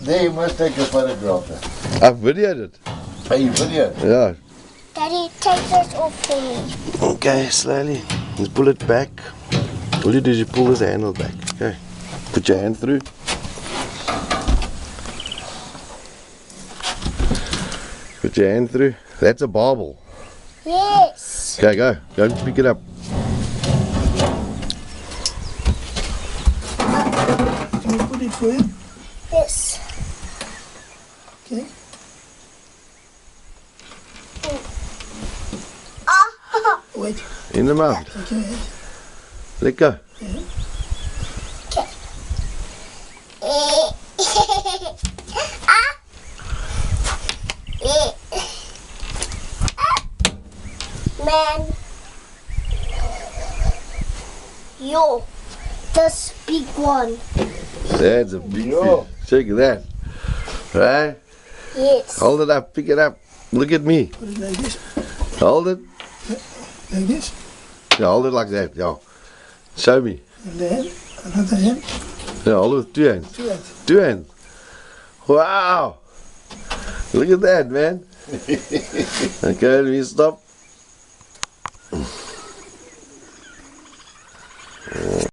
There, you must take a photograph. I've videoed it. Hey, you video. Yeah. Daddy, take this off for me. Okay, slowly. Let's pull it back. All you do is you pull this handle back. Okay. Put your hand through. Put your hand through. That's a barbel. Yes. Okay, go. Go and pick it up. Can we put it for you? Yes. Okay. Ah. Wait. In the mouth. Take your head. Let go. Man, yo, this big one. That's a big Yo. fish. Check that. Right? Yes. Hold it up. Pick it up. Look at me. Put it like this. Hold it. Like this. Yeah, hold it like that. Yeah. Show me. And then another hand. Yeah, hold it with 2 hands. Two hands. 2 hands. Wow. Look at that, man. Okay, let me stop.